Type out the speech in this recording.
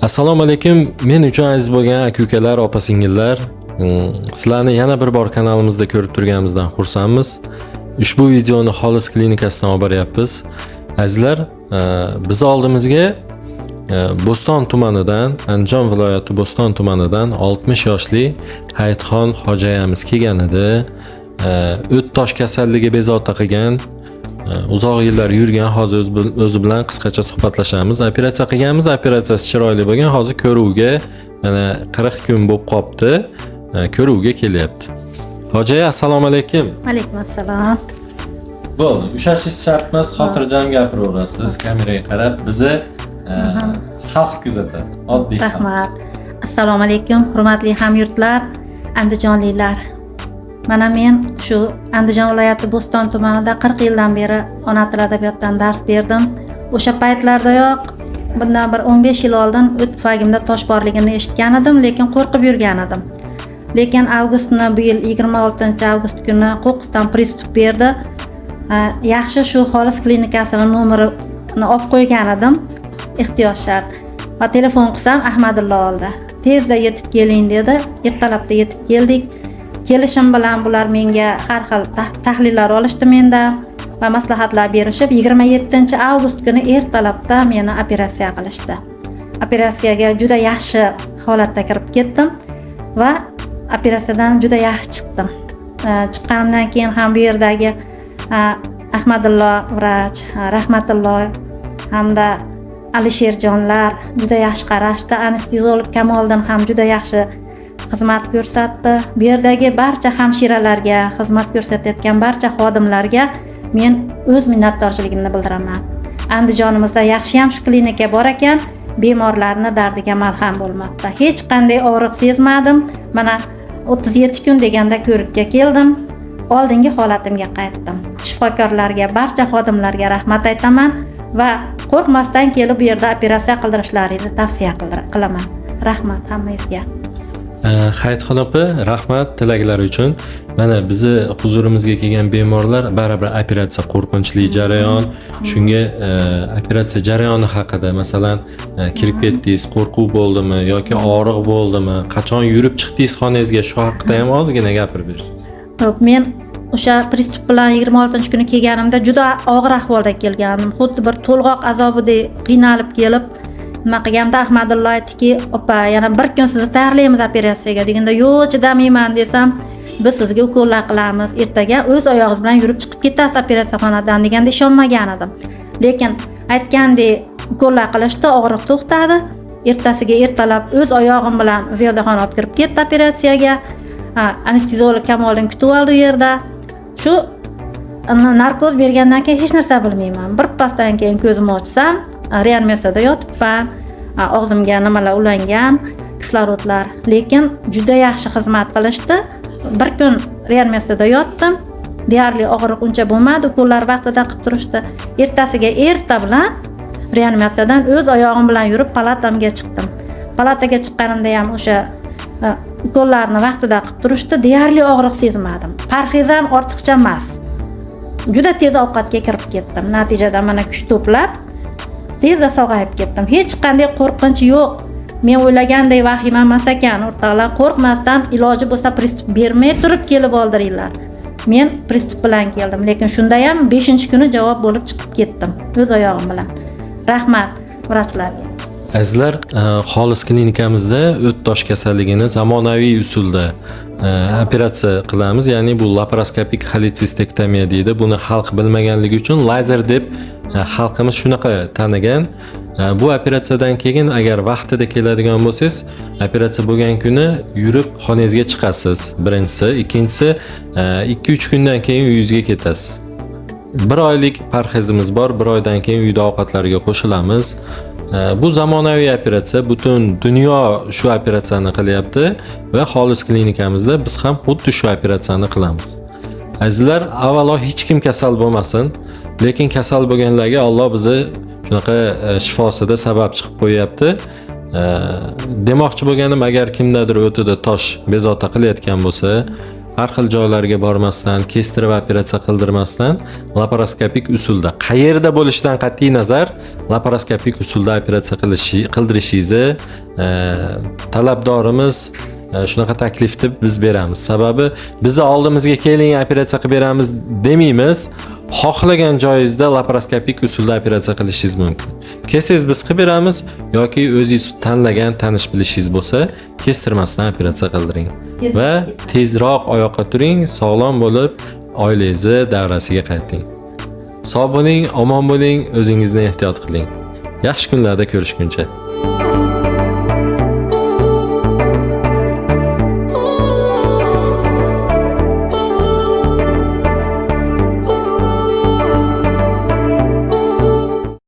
Assalomu alaykum. Men uchun aziz bo'lgan aka-ukalar, opa-singillar, sizlarni yana bir bor kanalimizda ko'rib turganimizdan xursandmiz. Ushbu videoni Xolis klinikasidan olib boryapmiz. Azizlar, biz oldimizga Bo'ston tumanidan, Andijon viloyati Bo'ston tumanidan 60 yoshli Hayitxon hojayamiz kelgan edi. O't tosh kasalligi bezovta qilgan, uzoq yillar yurgan, hozir o'zi bilan qisqacha suhbatlashamiz. Operatsiya qilganmiz, operatsiyasi chiroyli bo'lgan. Hozir ko'ruvga mana 40 kun bo'lib qopti. Ko'ruvga kelyapti. Hojay, assalomu alaykum. Alaykum assalom. Bo'ldi, ushashingiz shart emas, xotirjam gapiraverasiz, kameraga qarab. Bizni xalq kuzatadi, oddiy xalq. Rahmat. Assalomu alaykum, hurmatli hamyurtlar, andijonliklar. Mana men shu Andijon viloyati Bo'ston tumanida 40 yildan beri ona tili adabiyotdan dars berdim. O'sha paytlardayoq bundan bir 15 yil oldin o't tufagimda tosh borligini eshitgan edim, lekin qo'rqib yurgan edim. Lekin avgustni bu yil 26-avgust kuni qo'qqisdan pristup berdi. Yaxshi shu Xolis klinikasining nomerini olib qo'ygan edim. Ehtiyot shart. Va telefon qilsam Ahmadullo oldi. Tezda yetib keling dedi. Ertalabda yetib keldik. Kelishim bilan bular menga har xil tahlillar olishdi mendan va maslahatlar berishib 27-avgust kuni ertalabda meni operatsiya qilishdi. Operatsiyaga juda yaxshi holatda kirib ketdim va operatsiyadan juda yaxshi chiqdim. Chiqqanimdan keyin ham bu yerdagi Ahmadullo vrach, Rahmatullo hamda Alisherjonlar juda yaxshi qarashdi. Anesteziolog Kamoliddin ham juda yaxshi xizmat ko'rsatdi. Bu yerdagi barcha hamshiralarga, xizmat ko'rsatayotgan barcha xodimlarga men o'z minnatdorchiligimni bildiraman. Andijonimizda yaxshi ham shu klinika bor ekan, bemorlarning dardiga malham bo'lmoqda. Hech qanday og'riq sezmadim. Mana 37 kun deganda ko'rikka keldim. Oldingi holatimga qaytdim. Shifokorlarga, barcha xodimlarga rahmat aytaman va qo'rqmasdan kelib bu yerda operatsiya qildirishlaringizni tavsiya qilaman. Rahmat hammangizga. Hayitxon opa, rahmat tilaklar uchun. Mana bizni huzurimizga kelgan bemorlar baribir operatsiya qo'rqinchli jarayon. Shunga operatsiya jarayoni haqida, masalan, kirib ketdingiz, qo'rquv bo'ldimi yoki og'riq bo'ldimi, qachon yurib chiqdingiz xonangizga, shu haqida ham ozgina gapirib bersangiz. Men o'sha pristup bilan 26-kuni kelganimda juda og'ir ahvolda kelgandim. Xuddi bir to'lg'oq azobidek qiynalib kelib, nima qilganimda Ahmadullo aytdiki, "Opa, yana bir kun sizni tayyorlaymiz operatsiyaga" deganda, "Yo'q, chidamayman" desam, "Biz sizga ukollar qilamiz, ertaga o'z oyog'ingiz bilan yurib chiqib ketasiz operatsiyaxonadan" deganda ishonmagan edim. Lekin aytgandek ukollar qilishdi, og'riq to'xtadi. Ertasiga ertalab o'z oyog'im bilan Ziyodaxon olib kirib ketdi operatsiyaga. Anesteziolog Kamoliddin kutib oldi u yerda. Shu narkoz bergandan keyin hech narsa bilmayman. Bir pasdan keyin ko'zimni ochsam, reanimatsiyada yotibman. Og'zimga nimalar ulangan, kislorodlar. Lekin juda yaxshi xizmat qilishdi. Bir kun reanimatsiyada yotdim. Deyarli og'riq uncha bo'lmadi, ukollar vaqtida qilib turishdi. Ertasiga erta bilan reanimatsiyadan o'z oyog'im bilan yurib palatamga chiqdim. Palataga chiqqanimda ham o'sha ukollarni vaqtida qilib turishdi. Deyarli og'riq sezmadim. Parhezam ortiqcha emas. Juda tez ovqatga kirib ketdim. Natijada mana kuch to'plab tezda sog'ayib ketdim. Hech qanday qo'rqinch yo'q. Men o'ylaganday vahima emas ekan. O'rtoqlar, qo'rqmasdan iloji bo'lsa pristup bermay turib kelib oldiringlar. Men pristup bilan keldim, lekin shunda ham 5-kuni javob bo'lib chiqib ketdim o'z oyog'im bilan. Rahmat vrachlarga. Azizlar, Xolis klinikamizda o't tosh kasalligini zamonaviy usulda operatsiya qilamiz. Ya'ni bu laparoskopik xolitsistektomiya deydi. Buni xalq bilmaganligi uchun lazer deb xalqimiz shunaqa tanigan. Bu operatsiyadan keyin agar vaqtida keladigan bo'lsangiz, operatsiya bo'lgan kuni yurib xonangizga chiqasiz. Birinchisi, ikkinchisi 2-3 kundan keyin uyingizga ketasiz. 1 oylik parhezimiz bor. 1 oydan keyin uyda ovqatlarga qo'shilamiz. Bu zamonaviy operatsiya, butun dunyo shu operatsiyani qilyapti va Xolis klinikamizda biz ham xuddi shu operatsiyani qilamiz. Azizlar, avvalo hech kim kasal bo'lmasin, lekin kasal bo'lganlarga Alloh bizni shunaqa shifosida sabab chiqib qo'yapti. Demoqchi bo'lganim, agar kimdadir o'tida tosh bezovta qilayotgan bo'lsa, har xil joylarga bormasdan, kestirib operatsiya qildirmasdan laparoskopik usulda qayerda bo'lishidan qat'iy nazar laparoskopik usulda operatsiya qildirishingizni talabdorimiz shunaqa taklifni biz beramiz. Sababi bizni oldimizga keling operatsiya qilib beramiz demaymiz. Xohlagan joyingizda laparoskopik usulda operatsiya qilishingiz mumkin. Kelsangiz biz qilib beramiz yoki o'zingiz tanlagan, tanish bilishingiz bo'lsa, kestirmasdan operatsiya qildiring va tezroq oyoqqa turing, sog'lom bo'lib oilangizni davrasiga qayting. Sog' bo'ling, omon bo'ling, o'zingizni ehtiyot qiling. Yaxshi kunlarda ko'rishguncha.